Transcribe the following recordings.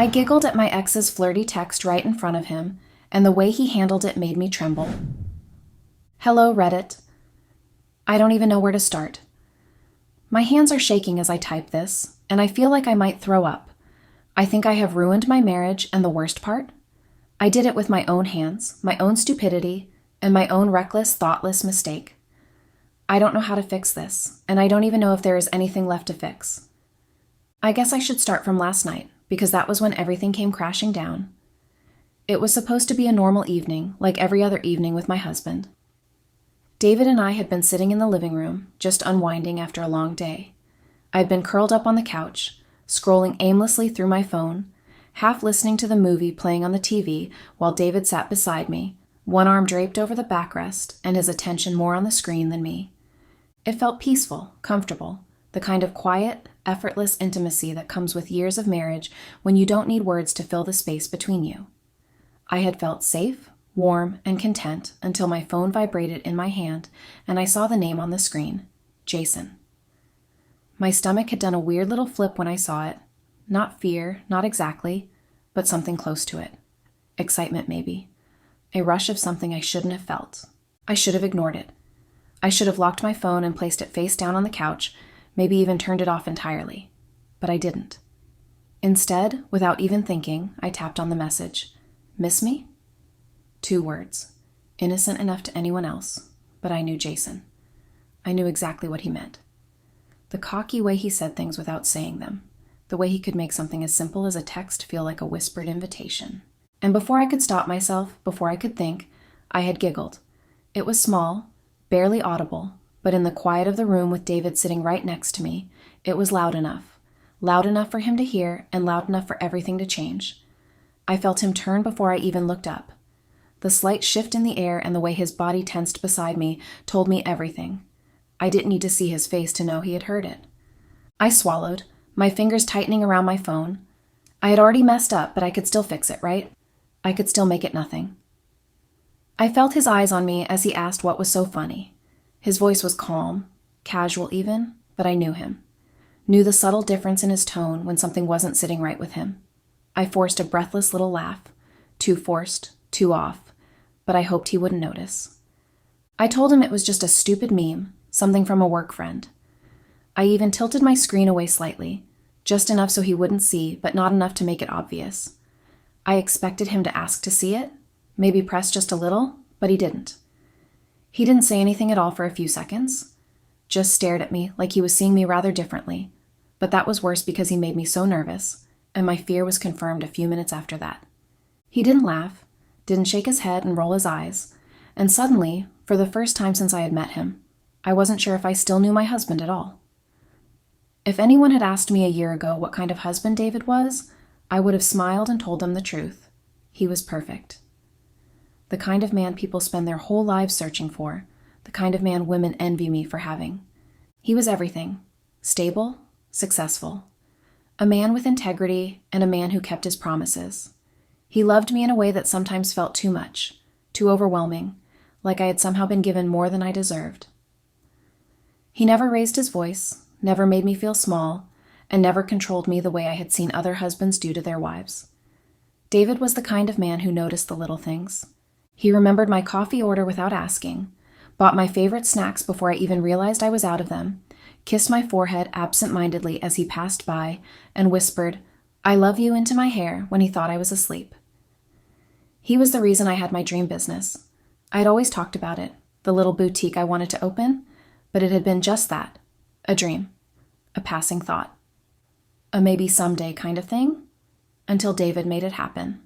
I giggled at my ex's flirty text right in front of him, and the way he handled it made me tremble. Hello, Reddit. I don't even know where to start. My hands are shaking as I type this, and I feel like I might throw up. I think I have ruined my marriage, and the worst part? I did it with my own hands, my own stupidity, and my own reckless, thoughtless mistake. I don't know how to fix this, and I don't even know if there is anything left to fix. I guess I should start from last night, because that was when everything came crashing down. It was supposed to be a normal evening, like every other evening with my husband. David and I had been sitting in the living room, just unwinding after a long day. I had been curled up on the couch, scrolling aimlessly through my phone, half listening to the movie playing on the TV while David sat beside me, one arm draped over the backrest and his attention more on the screen than me. It felt peaceful, comfortable, the kind of quiet, effortless intimacy that comes with years of marriage when you don't need words to fill the space between you. I had felt safe, warm, and content until my phone vibrated in my hand and I saw the name on the screen, Jason. My stomach had done a weird little flip when I saw it. Not fear, not exactly, but something close to it. Excitement, maybe. A rush of something I shouldn't have felt. I should have ignored it. I should have locked my phone and placed it face down on the couch, maybe even turned it off entirely. But I didn't. Instead, without even thinking, I tapped on the message. Miss me? 2 words. Innocent enough to anyone else, but I knew Jason. I knew exactly what he meant. The cocky way he said things without saying them. The way he could make something as simple as a text feel like a whispered invitation. And before I could stop myself, before I could think, I had giggled. It was small, barely audible, but in the quiet of the room with David sitting right next to me, it was loud enough. Loud enough for him to hear and loud enough for everything to change. I felt him turn before I even looked up. The slight shift in the air and the way his body tensed beside me told me everything. I didn't need to see his face to know he had heard it. I swallowed, my fingers tightening around my phone. I had already messed up, but I could still fix it, right? I could still make it nothing. I felt his eyes on me as he asked what was so funny. His voice was calm, casual even, but I knew him. Knew the subtle difference in his tone when something wasn't sitting right with him. I forced a breathless little laugh, too forced, too off, but I hoped he wouldn't notice. I told him it was just a stupid meme, something from a work friend. I even tilted my screen away slightly, just enough so he wouldn't see, but not enough to make it obvious. I expected him to ask to see it, maybe press just a little, but he didn't. He didn't say anything at all for a few seconds, just stared at me like he was seeing me rather differently, but that was worse because he made me so nervous, and my fear was confirmed a few minutes after that. He didn't laugh, didn't shake his head and roll his eyes, and suddenly, for the first time since I had met him, I wasn't sure if I still knew my husband at all. If anyone had asked me a year ago what kind of husband David was, I would have smiled and told them the truth. He was perfect. The kind of man people spend their whole lives searching for, the kind of man women envy me for having. He was everything. Stable, successful. A man with integrity and a man who kept his promises. He loved me in a way that sometimes felt too much, too overwhelming, like I had somehow been given more than I deserved. He never raised his voice, never made me feel small, and never controlled me the way I had seen other husbands do to their wives. David was the kind of man who noticed the little things. He remembered my coffee order without asking, bought my favorite snacks before I even realized I was out of them, kissed my forehead absent-mindedly as he passed by, and whispered, "I love you," into my hair when he thought I was asleep. He was the reason I had my dream business. I had always talked about it, the little boutique I wanted to open, but it had been just that, a dream, a passing thought, a maybe someday kind of thing, until David made it happen.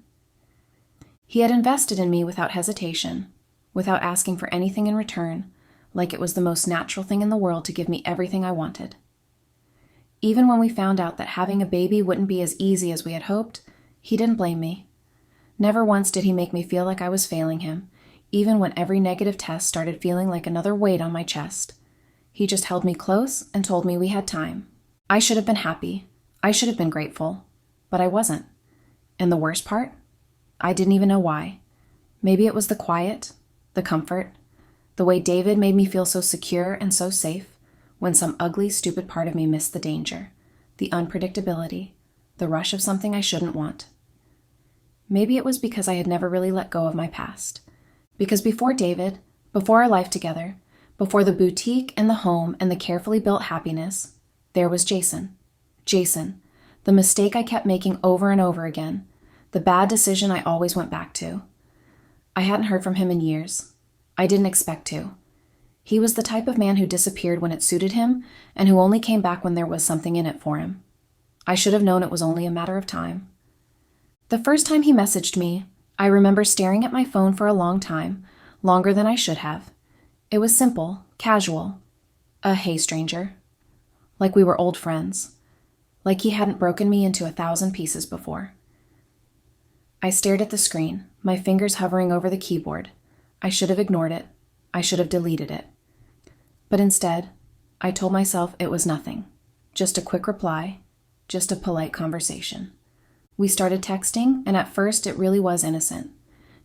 He had invested in me without hesitation, without asking for anything in return, like it was the most natural thing in the world to give me everything I wanted. Even when we found out that having a baby wouldn't be as easy as we had hoped, he didn't blame me. Never once did he make me feel like I was failing him, even when every negative test started feeling like another weight on my chest. He just held me close and told me we had time. I should have been happy. I should have been grateful. But I wasn't. And the worst part? I didn't even know why. Maybe it was the quiet, the comfort, the way David made me feel so secure and so safe when some ugly, stupid part of me missed the danger, the unpredictability, the rush of something I shouldn't want. Maybe it was because I had never really let go of my past. Because before David, before our life together, before the boutique and the home and the carefully built happiness, there was Jason. Jason, the mistake I kept making over and over again, the bad decision I always went back to. I hadn't heard from him in years. I didn't expect to. He was the type of man who disappeared when it suited him and who only came back when there was something in it for him. I should have known it was only a matter of time. The first time he messaged me, I remember staring at my phone for a long time, longer than I should have. It was simple, casual. A "Hey, stranger." Like we were old friends. Like he hadn't broken me into 1,000 pieces before. I stared at the screen, my fingers hovering over the keyboard. I should have ignored it. I should have deleted it. But instead, I told myself it was nothing. Just a quick reply. Just a polite conversation. We started texting, and at first it really was innocent.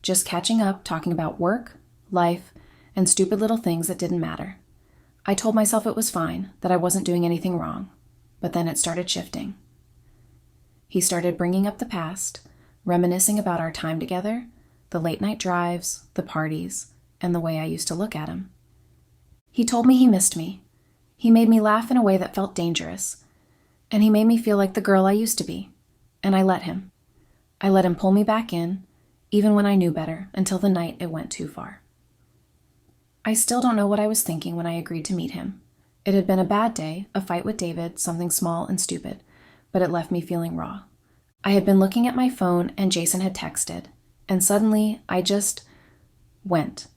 Just catching up, talking about work, life, and stupid little things that didn't matter. I told myself it was fine, that I wasn't doing anything wrong. But then it started shifting. He started bringing up the past, reminiscing about our time together, the late-night drives, the parties, and the way I used to look at him. He told me he missed me. He made me laugh in a way that felt dangerous. And he made me feel like the girl I used to be. And I let him. I let him pull me back in, even when I knew better, until the night it went too far. I still don't know what I was thinking when I agreed to meet him. It had been a bad day, a fight with David, something small and stupid, but it left me feeling raw. I had been looking at my phone and Jason had texted, and suddenly I just went.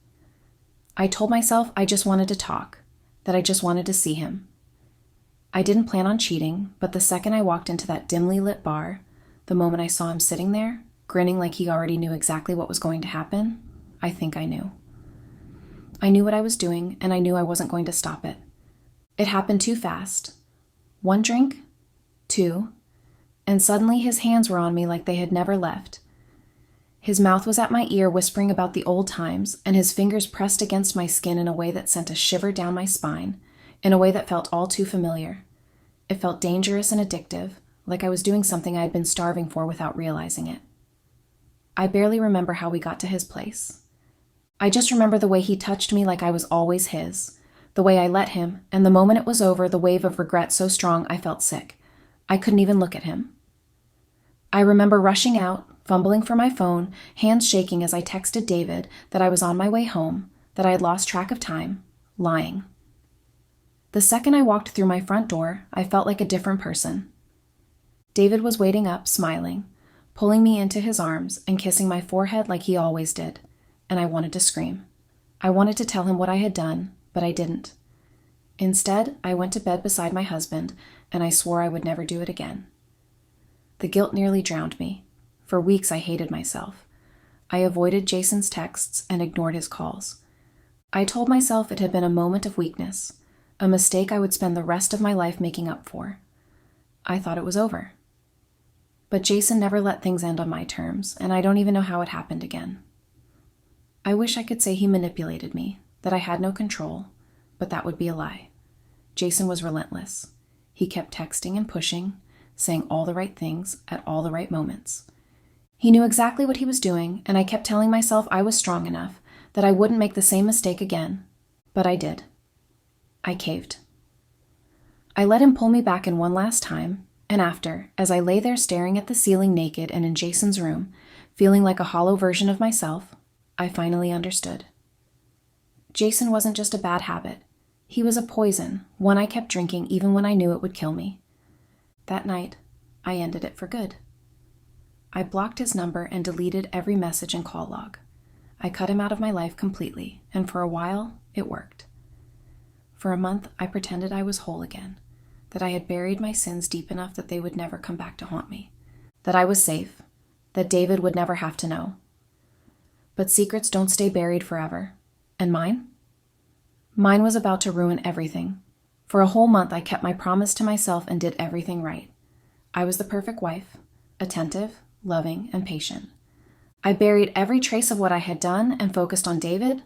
I told myself I just wanted to talk, that I just wanted to see him. I didn't plan on cheating, but the second I walked into that dimly lit bar, the moment I saw him sitting there, grinning like he already knew exactly what was going to happen, I think I knew. I knew what I was doing, and I knew I wasn't going to stop it. It happened too fast. 1 drink, 2, and suddenly his hands were on me like they had never left. His mouth was at my ear whispering about the old times, and his fingers pressed against my skin in a way that sent a shiver down my spine, in a way that felt all too familiar. It felt dangerous and addictive, like I was doing something I had been starving for without realizing it. I barely remember how we got to his place. I just remember the way he touched me like I was always his, the way I let him, and the moment it was over, the wave of regret so strong I felt sick. I couldn't even look at him. I remember rushing out, fumbling for my phone, hands shaking as I texted David that I was on my way home, that I had lost track of time, lying. The second I walked through my front door, I felt like a different person. David was waiting up, smiling, pulling me into his arms and kissing my forehead like he always did, and I wanted to scream. I wanted to tell him what I had done, but I didn't. Instead, I went to bed beside my husband, and I swore I would never do it again. The guilt nearly drowned me. For weeks I hated myself. I avoided Jason's texts and ignored his calls. I told myself it had been a moment of weakness, a mistake I would spend the rest of my life making up for. I thought it was over. But Jason never let things end on my terms, and I don't even know how it happened again. I wish I could say he manipulated me, that I had no control, but that would be a lie. Jason was relentless. He kept texting and pushing, saying all the right things at all the right moments. He knew exactly what he was doing, and I kept telling myself I was strong enough, that I wouldn't make the same mistake again. But I did. I caved. I let him pull me back in one last time, and after, as I lay there staring at the ceiling naked and in Jason's room, feeling like a hollow version of myself, I finally understood. Jason wasn't just a bad habit. He was a poison, one I kept drinking even when I knew it would kill me. That night, I ended it for good. I blocked his number and deleted every message and call log. I cut him out of my life completely, and for a while, it worked. For a month, I pretended I was whole again, that I had buried my sins deep enough that they would never come back to haunt me, that I was safe, that David would never have to know. But secrets don't stay buried forever. And mine? Mine was about to ruin everything. For a whole month, I kept my promise to myself and did everything right. I was the perfect wife, attentive, loving, and patient. I buried every trace of what I had done and focused on David,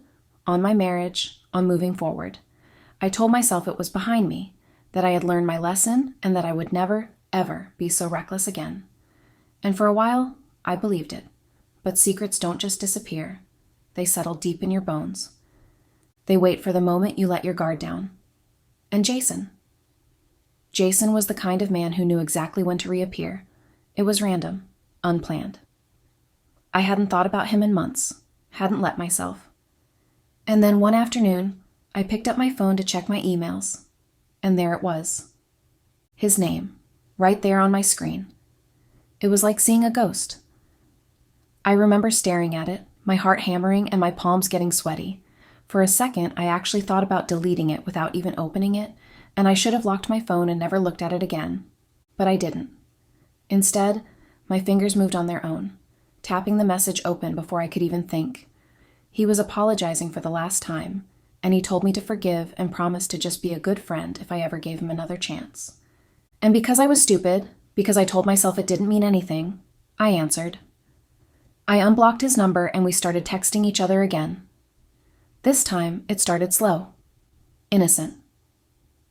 on my marriage, on moving forward. I told myself it was behind me, that I had learned my lesson, and that I would never, ever be so reckless again. And for a while, I believed it. But secrets don't just disappear. They settle deep in your bones. They wait for the moment you let your guard down. And Jason was the kind of man who knew exactly when to reappear. It was random, unplanned. I hadn't thought about him in months, hadn't let myself. And then one afternoon, I picked up my phone to check my emails, and there it was. His name, right there on my screen. It was like seeing a ghost. I remember staring at it, my heart hammering and my palms getting sweaty. For a second, I actually thought about deleting it without even opening it, and I should have locked my phone and never looked at it again. But I didn't. Instead, my fingers moved on their own, tapping the message open before I could even think. He was apologizing for the last time, and he told me to forgive and promise to just be a good friend if I ever gave him another chance. And because I was stupid, because I told myself it didn't mean anything, I answered. I unblocked his number and we started texting each other again. This time, it started slow. Innocent.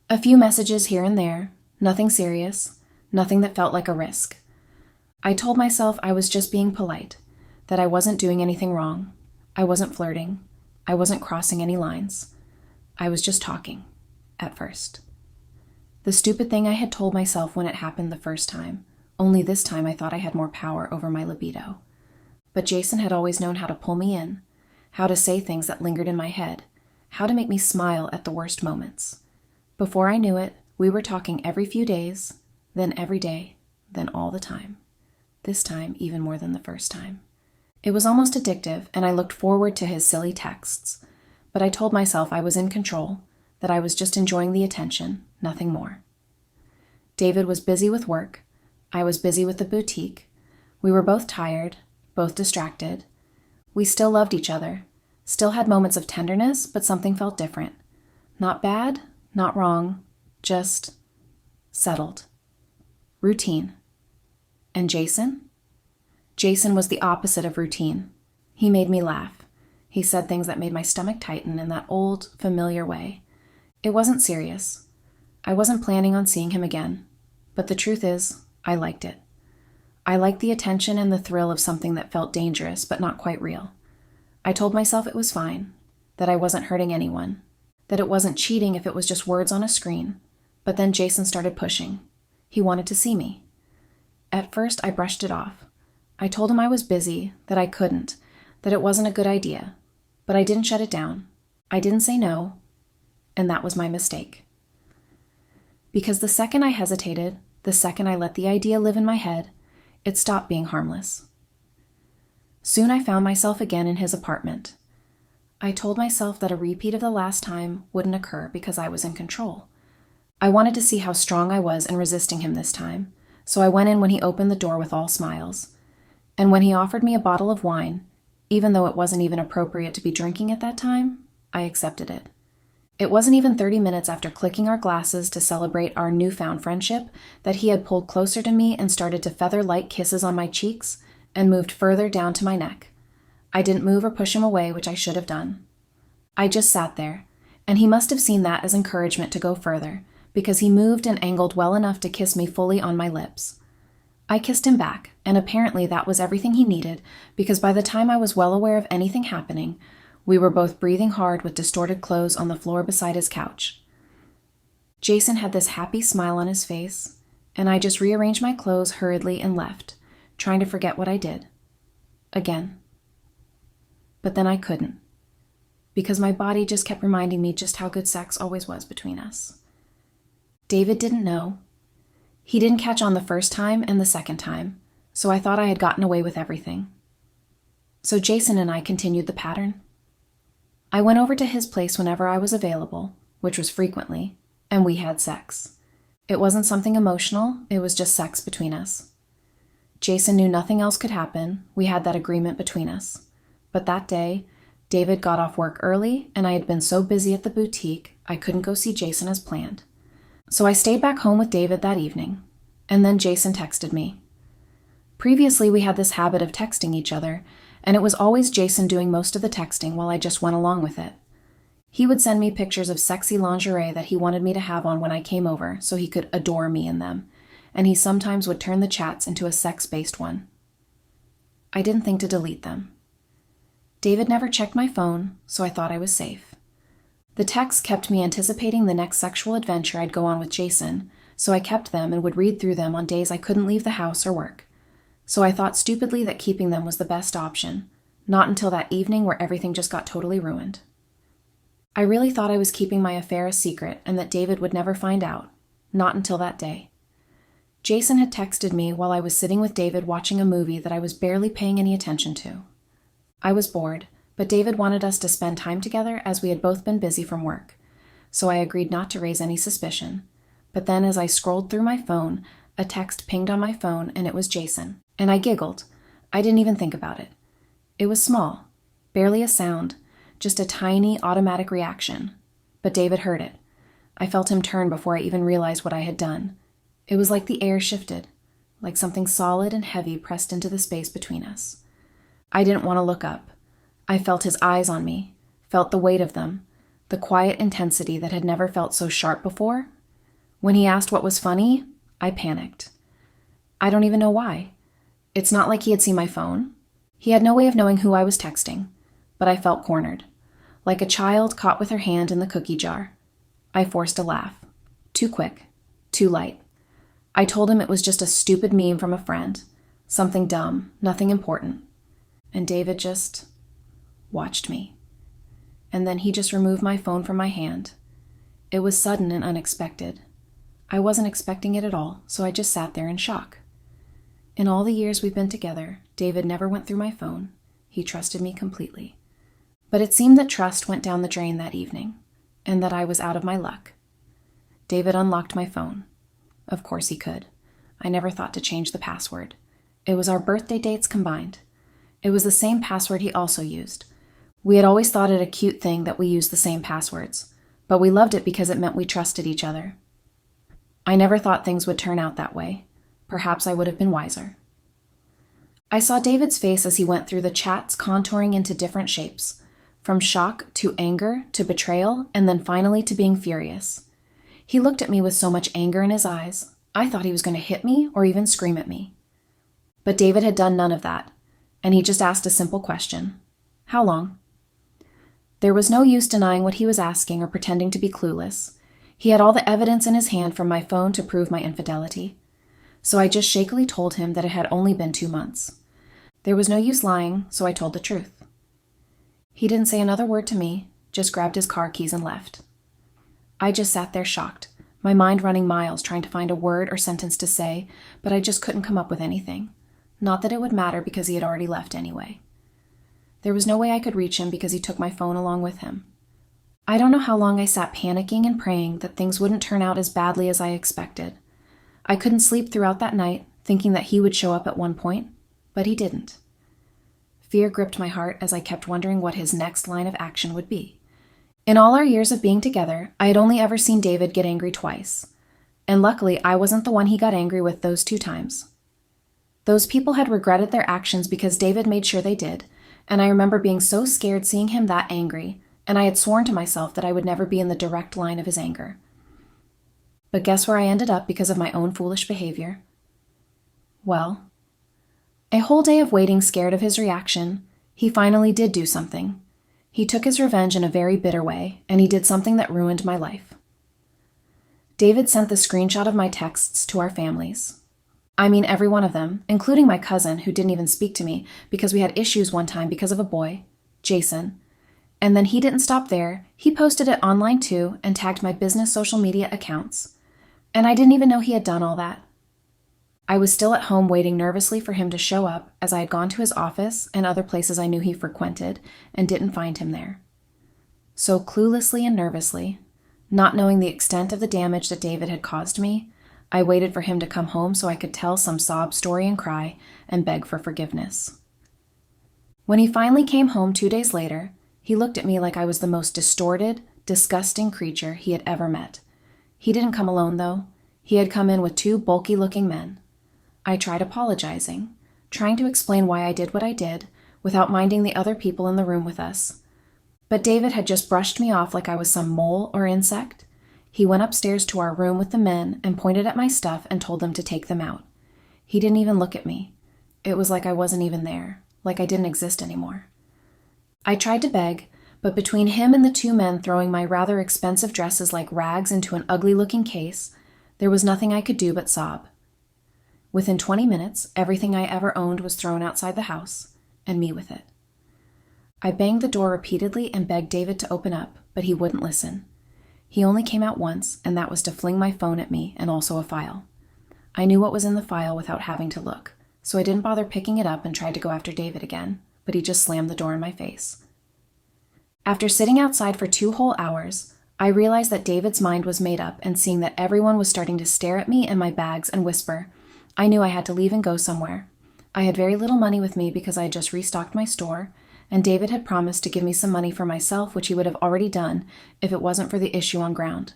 A few messages here and there, nothing serious, nothing that felt like a risk. I told myself I was just being polite, that I wasn't doing anything wrong. I wasn't flirting. I wasn't crossing any lines. I was just talking, at first. The stupid thing I had told myself when it happened the first time, only this time I thought I had more power over my libido. But Jason had always known how to pull me in, how to say things that lingered in my head, how to make me smile at the worst moments. Before I knew it, we were talking every few days, then every day, then all the time. This time, even more than the first time. It was almost addictive, and I looked forward to his silly texts. But I told myself I was in control, that I was just enjoying the attention, nothing more. David was busy with work. I was busy with the boutique. We were both tired, both distracted. We still loved each other, still had moments of tenderness, but something felt different. Not bad, not wrong, just settled. Routine. And Jason? Jason was the opposite of routine. He made me laugh. He said things that made my stomach tighten in that old, familiar way. It wasn't serious. I wasn't planning on seeing him again. But the truth is, I liked it. I liked the attention and the thrill of something that felt dangerous but not quite real. I told myself it was fine, that I wasn't hurting anyone, that it wasn't cheating if it was just words on a screen. But then Jason started pushing. He wanted to see me. At first, I brushed it off. I told him I was busy, that I couldn't, that it wasn't a good idea. But I didn't shut it down. I didn't say no. And that was my mistake. Because the second I hesitated, the second I let the idea live in my head, it stopped being harmless. Soon I found myself again in his apartment. I told myself that a repeat of the last time wouldn't occur because I was in control. I wanted to see how strong I was in resisting him this time, so I went in when he opened the door with all smiles. And when he offered me a bottle of wine, even though it wasn't even appropriate to be drinking at that time, I accepted it. It wasn't even 30 minutes after clicking our glasses to celebrate our newfound friendship that he had pulled closer to me and started to feather light kisses on my cheeks and moved further down to my neck. I didn't move or push him away, which I should have done. I just sat there, and he must have seen that as encouragement to go further, because he moved and angled well enough to kiss me fully on my lips. I kissed him back, and apparently that was everything he needed, because by the time I was well aware of anything happening, we were both breathing hard with distorted clothes on the floor beside his couch. Jason had this happy smile on his face, and I just rearranged my clothes hurriedly and left, trying to forget what I did. Again. But then I couldn't, because my body just kept reminding me just how good sex always was between us. David didn't know. He didn't catch on the first time and the second time, so I thought I had gotten away with everything. So Jason and I continued the pattern. I went over to his place whenever I was available, which was frequently, and we had sex. It wasn't something emotional, it was just sex between us. Jason knew nothing else could happen, we had that agreement between us. But that day, David got off work early, and I had been so busy at the boutique, I couldn't go see Jason as planned. So I stayed back home with David that evening, and then Jason texted me. Previously, we had this habit of texting each other, and it was always Jason doing most of the texting while I just went along with it. He would send me pictures of sexy lingerie that he wanted me to have on when I came over so he could adore me in them, and he sometimes would turn the chats into a sex-based one. I didn't think to delete them. David never checked my phone, so I thought I was safe. The texts kept me anticipating the next sexual adventure I'd go on with Jason, so I kept them and would read through them on days I couldn't leave the house or work. So I thought stupidly that keeping them was the best option, not until that evening where everything just got totally ruined. I really thought I was keeping my affair a secret and that David would never find out, not until that day. Jason had texted me while I was sitting with David watching a movie that I was barely paying any attention to. I was bored, but David wanted us to spend time together as we had both been busy from work, so I agreed not to raise any suspicion. But then as I scrolled through my phone, a text pinged on my phone and it was Jason, and I giggled. I didn't even think about it. It was small, barely a sound, just a tiny automatic reaction. But David heard it. I felt him turn before I even realized what I had done. It was like the air shifted, like something solid and heavy pressed into the space between us. I didn't want to look up. I felt his eyes on me, felt the weight of them, the quiet intensity that had never felt so sharp before. When he asked what was funny, I panicked. I don't even know why. It's not like he had seen my phone. He had no way of knowing who I was texting, but I felt cornered, like a child caught with her hand in the cookie jar. I forced a laugh. Too quick, too light. I told him it was just a stupid meme from a friend, something dumb, nothing important. And David just watched me. And then he just removed my phone from my hand. It was sudden and unexpected. I wasn't expecting it at all, so I just sat there in shock. In all the years we've been together, David never went through my phone. He trusted me completely. But it seemed that trust went down the drain that evening, and that I was out of my luck. David unlocked my phone. Of course he could. I never thought to change the password. It was our birthday dates combined. It was the same password he also used. We had always thought it a cute thing that we used the same passwords, but we loved it because it meant we trusted each other. I never thought things would turn out that way. Perhaps I would have been wiser. I saw David's face as he went through the chats, contouring into different shapes, from shock to anger to betrayal, and then finally to being furious. He looked at me with so much anger in his eyes, I thought he was going to hit me or even scream at me. But David had done none of that, and he just asked a simple question. How long? There was no use denying what he was asking or pretending to be clueless. He had all the evidence in his hand from my phone to prove my infidelity. So I just shakily told him that it had only been 2 months. There was no use lying, so I told the truth. He didn't say another word to me, just grabbed his car keys and left. I just sat there shocked, my mind running miles trying to find a word or sentence to say, but I just couldn't come up with anything. Not that it would matter because he had already left anyway. There was no way I could reach him because he took my phone along with him. I don't know how long I sat panicking and praying that things wouldn't turn out as badly as I expected. I couldn't sleep throughout that night, thinking that he would show up at one point, but he didn't. Fear gripped my heart as I kept wondering what his next line of action would be. In all our years of being together, I had only ever seen David get angry twice, and luckily I wasn't the one he got angry with those 2 times. Those people had regretted their actions because David made sure they did, and I remember being so scared seeing him that angry, and I had sworn to myself that I would never be in the direct line of his anger. But guess where I ended up because of my own foolish behavior? Well, a whole day of waiting scared of his reaction, he finally did do something. He took his revenge in a very bitter way, and he did something that ruined my life. David sent the screenshot of my texts to our families. I mean every one of them, including my cousin who didn't even speak to me because we had issues one time because of a boy, Jason. And then he didn't stop there. He posted it online too and tagged my business social media accounts. And I didn't even know he had done all that. I was still at home waiting nervously for him to show up as I had gone to his office and other places I knew he frequented and didn't find him there. So cluelessly and nervously, not knowing the extent of the damage that David had caused me, I waited for him to come home so I could tell some sob story and cry and beg for forgiveness. When he finally came home 2 days later, he looked at me like I was the most distorted, disgusting creature he had ever met. He didn't come alone, though. He had come in with 2 bulky-looking men. I tried apologizing, trying to explain why I did what I did, without minding the other people in the room with us. But David had just brushed me off like I was some mole or insect. He went upstairs to our room with the men and pointed at my stuff and told them to take them out. He didn't even look at me. It was like I wasn't even there, like I didn't exist anymore. I tried to beg, but between him and the two men throwing my rather expensive dresses like rags into an ugly-looking case, there was nothing I could do but sob. Within 20 minutes, everything I ever owned was thrown outside the house, and me with it. I banged the door repeatedly and begged David to open up, but he wouldn't listen. He only came out once, and that was to fling my phone at me and also a file. I knew what was in the file without having to look, so I didn't bother picking it up and tried to go after David again, but he just slammed the door in my face. After sitting outside for 2 whole hours, I realized that David's mind was made up, and seeing that everyone was starting to stare at me and my bags and whisper, I knew I had to leave and go somewhere. I had very little money with me because I had just restocked my store, and David had promised to give me some money for myself, which he would have already done if it wasn't for the issue on ground.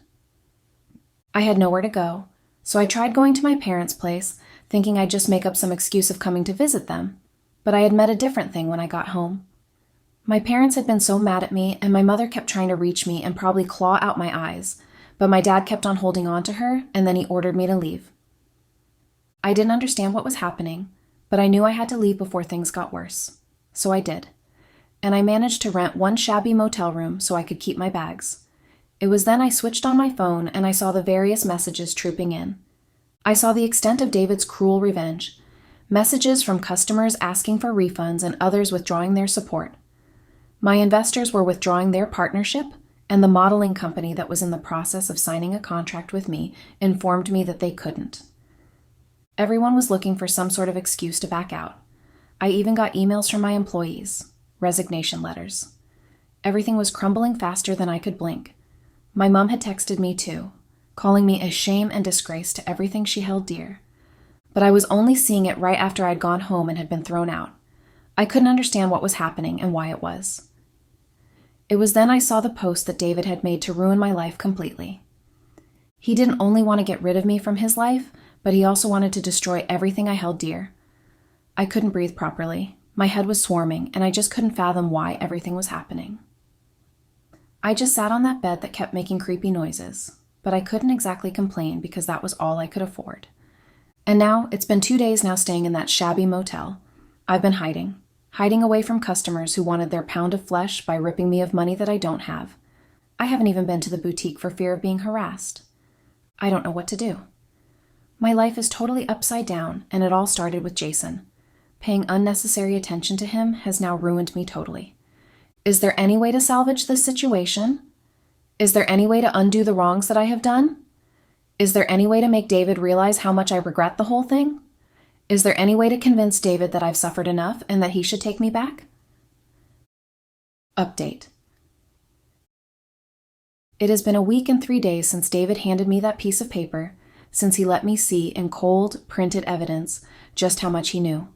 I had nowhere to go, so I tried going to my parents' place, thinking I'd just make up some excuse of coming to visit them, but I had met a different thing when I got home. My parents had been so mad at me, and my mother kept trying to reach me and probably claw out my eyes, but my dad kept on holding on to her, and then he ordered me to leave. I didn't understand what was happening, but I knew I had to leave before things got worse, so I did. And I managed to rent one shabby motel room so I could keep my bags. It was then I switched on my phone and I saw the various messages trooping in. I saw the extent of David's cruel revenge. Messages from customers asking for refunds and others withdrawing their support. My investors were withdrawing their partnership, and the modeling company that was in the process of signing a contract with me informed me that they couldn't. Everyone was looking for some sort of excuse to back out. I even got emails from my employees. Resignation letters. Everything was crumbling faster than I could blink. My mom had texted me too, calling me a shame and disgrace to everything she held dear. But I was only seeing it right after I'd gone home and had been thrown out. I couldn't understand what was happening and why it was. It was then I saw the post that David had made to ruin my life completely. He didn't only want to get rid of me from his life, but he also wanted to destroy everything I held dear. I couldn't breathe properly. My head was swarming, and I just couldn't fathom why everything was happening. I just sat on that bed that kept making creepy noises, but I couldn't exactly complain because that was all I could afford. And now, it's been 2 days now staying in that shabby motel. I've been hiding away from customers who wanted their pound of flesh by ripping me of money that I don't have. I haven't even been to the boutique for fear of being harassed. I don't know what to do. My life is totally upside down, and it all started with Jason. Paying unnecessary attention to him has now ruined me totally. Is there any way to salvage this situation? Is there any way to undo the wrongs that I have done? Is there any way to make David realize how much I regret the whole thing? Is there any way to convince David that I've suffered enough and that he should take me back? Update. It has been a week and 3 days since David handed me that piece of paper, since he let me see in cold, printed evidence just how much he knew.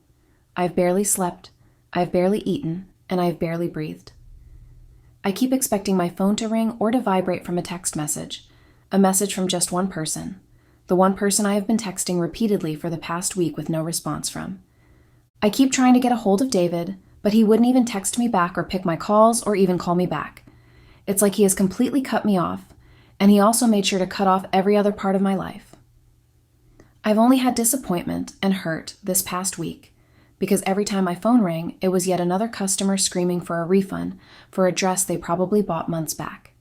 I've barely slept, I've barely eaten, and I've barely breathed. I keep expecting my phone to ring or to vibrate from a text message, a message from just one person, the one person I have been texting repeatedly for the past week with no response from. I keep trying to get a hold of David, but he wouldn't even text me back or pick my calls or even call me back. It's like he has completely cut me off, and he also made sure to cut off every other part of my life. I've only had disappointment and hurt this past week, because every time my phone rang, it was yet another customer screaming for a refund for a dress they probably bought months back.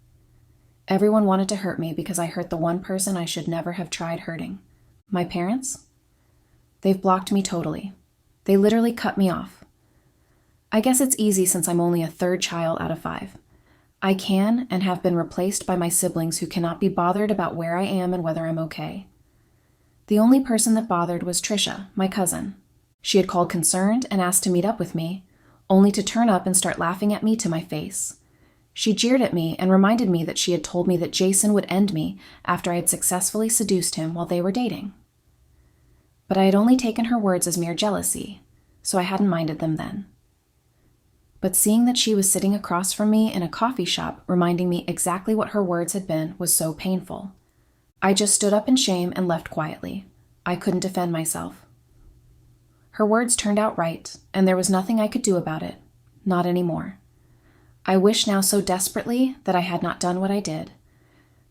Everyone wanted to hurt me because I hurt the one person I should never have tried hurting. My parents? They've blocked me totally. They literally cut me off. I guess it's easy since I'm only a third child out of 5. I can and have been replaced by my siblings who cannot be bothered about where I am and whether I'm okay. The only person that bothered was Trisha, my cousin. She had called concerned and asked to meet up with me, only to turn up and start laughing at me to my face. She jeered at me and reminded me that she had told me that Jason would end me after I had successfully seduced him while they were dating. But I had only taken her words as mere jealousy, so I hadn't minded them then. But seeing that she was sitting across from me in a coffee shop reminding me exactly what her words had been was so painful. I just stood up in shame and left quietly. I couldn't defend myself. Her words turned out right, and there was nothing I could do about it. Not anymore. I wish now so desperately that I had not done what I did,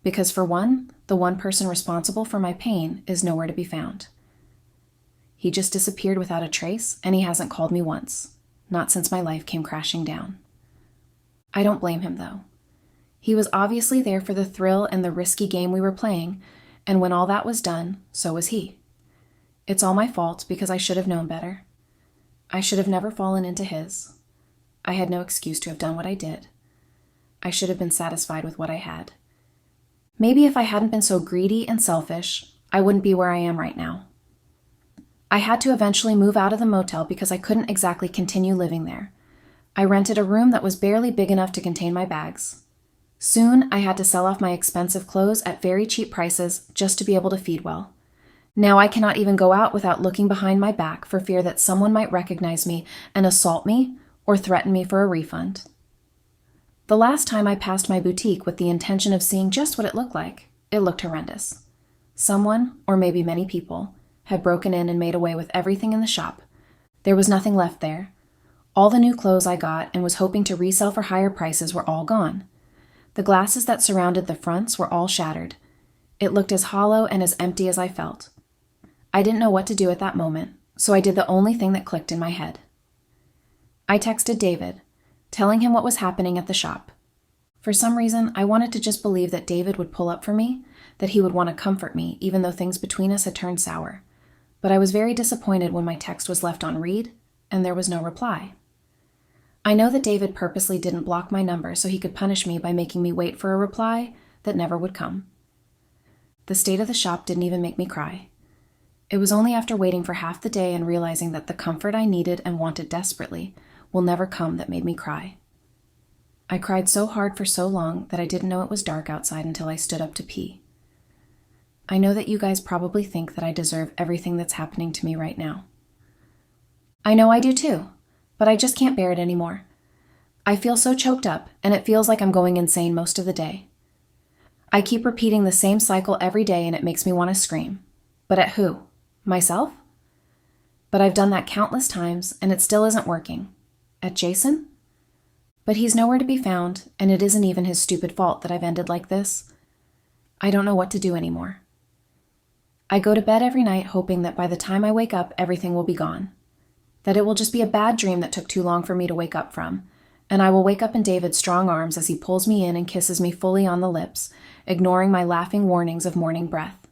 because for one, the one person responsible for my pain is nowhere to be found. He just disappeared without a trace, and he hasn't called me once, not since my life came crashing down. I don't blame him, though. He was obviously there for the thrill and the risky game we were playing, and when all that was done, so was he. It's all my fault because I should have known better. I should have never fallen into his. I had no excuse to have done what I did. I should have been satisfied with what I had. Maybe if I hadn't been so greedy and selfish, I wouldn't be where I am right now. I had to eventually move out of the motel because I couldn't exactly continue living there. I rented a room that was barely big enough to contain my bags. Soon, I had to sell off my expensive clothes at very cheap prices just to be able to feed well. Now I cannot even go out without looking behind my back for fear that someone might recognize me and assault me or threaten me for a refund. The last time I passed my boutique with the intention of seeing just what it looked horrendous. Someone, or maybe many people, had broken in and made away with everything in the shop. There was nothing left there. All the new clothes I got and was hoping to resell for higher prices were all gone. The glasses that surrounded the fronts were all shattered. It looked as hollow and as empty as I felt. I didn't know what to do at that moment, so I did the only thing that clicked in my head. I texted David, telling him what was happening at the shop. For some reason, I wanted to just believe that David would pull up for me, that he would want to comfort me, even though things between us had turned sour. But I was very disappointed when my text was left on read, and there was no reply. I know that David purposely didn't block my number so he could punish me by making me wait for a reply that never would come. The state of the shop didn't even make me cry. It was only after waiting for half the day and realizing that the comfort I needed and wanted desperately will never come that made me cry. I cried so hard for so long that I didn't know it was dark outside until I stood up to pee. I know that you guys probably think that I deserve everything that's happening to me right now. I know I do too, but I just can't bear it anymore. I feel so choked up, and it feels like I'm going insane most of the day. I keep repeating the same cycle every day, and it makes me want to scream. But at who? Myself? But I've done that countless times, and it still isn't working. At Jason? But he's nowhere to be found, and it isn't even his stupid fault that I've ended like this. I don't know what to do anymore. I go to bed every night hoping that by the time I wake up, everything will be gone. That it will just be a bad dream that took too long for me to wake up from, and I will wake up in David's strong arms as he pulls me in and kisses me fully on the lips, ignoring my laughing warnings of morning breath.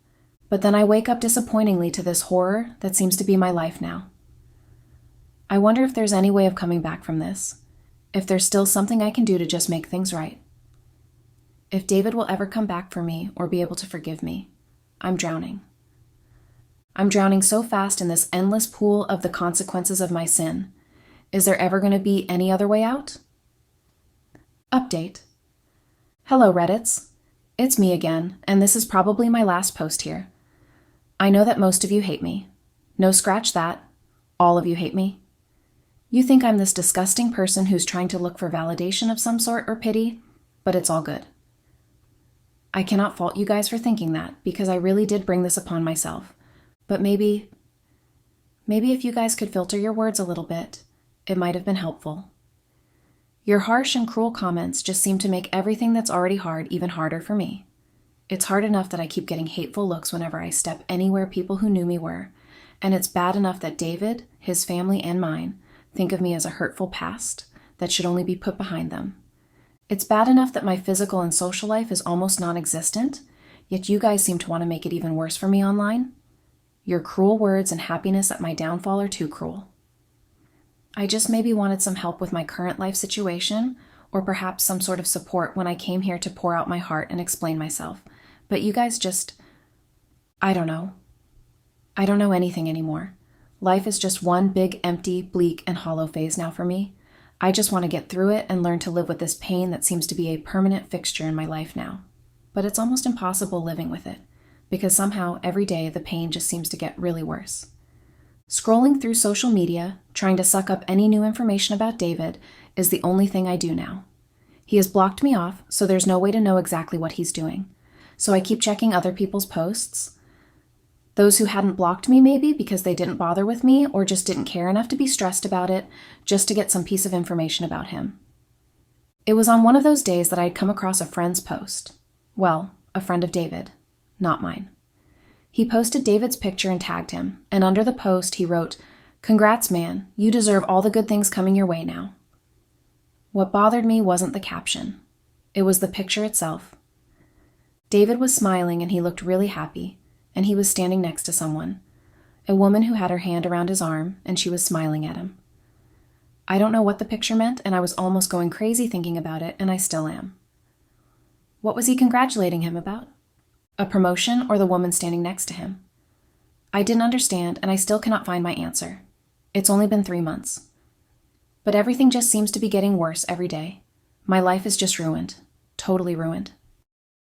But then I wake up disappointingly to this horror that seems to be my life now. I wonder if there's any way of coming back from this, if there's still something I can do to just make things right. If David will ever come back for me or be able to forgive me. I'm drowning. I'm drowning so fast in this endless pool of the consequences of my sin. Is there ever going to be any other way out? Update. Hello, Reddits. It's me again, and this is probably my last post here. I know that most of you hate me. No, scratch that. All of you hate me. You think I'm this disgusting person who's trying to look for validation of some sort or pity, but it's all good. I cannot fault you guys for thinking that, because I really did bring this upon myself. But maybe if you guys could filter your words a little bit, it might have been helpful. Your harsh and cruel comments just seem to make everything that's already hard even harder for me. It's hard enough that I keep getting hateful looks whenever I step anywhere people who knew me were, and it's bad enough that David, his family, and mine think of me as a hurtful past that should only be put behind them. It's bad enough that my physical and social life is almost non-existent, yet you guys seem to want to make it even worse for me online. Your cruel words and happiness at my downfall are too cruel. I just maybe wanted some help with my current life situation, or perhaps some sort of support when I came here to pour out my heart and explain myself. But you guys just... I don't know. I don't know anything anymore. Life is just one big, empty, bleak, and hollow phase now for me. I just want to get through it and learn to live with this pain that seems to be a permanent fixture in my life now. But it's almost impossible living with it, because somehow every day the pain just seems to get really worse. Scrolling through social media, trying to suck up any new information about David, is the only thing I do now. He has blocked me off, so there's no way to know exactly what he's doing. So I keep checking other people's posts. Those who hadn't blocked me maybe because they didn't bother with me or just didn't care enough to be stressed about it, just to get some piece of information about him. It was on one of those days that I had come across a friend's post. Well, a friend of David, not mine. He posted David's picture and tagged him, and under the post he wrote, "Congrats, man. You deserve all the good things coming your way now." What bothered me wasn't the caption. It was the picture itself. David was smiling and he looked really happy, and he was standing next to someone, a woman who had her hand around his arm, and she was smiling at him. I don't know what the picture meant, and I was almost going crazy thinking about it, and I still am. What was he congratulating him about? A promotion or the woman standing next to him? I didn't understand, and I still cannot find my answer. It's only been 3 months. But everything just seems to be getting worse every day. My life is just ruined. Totally ruined.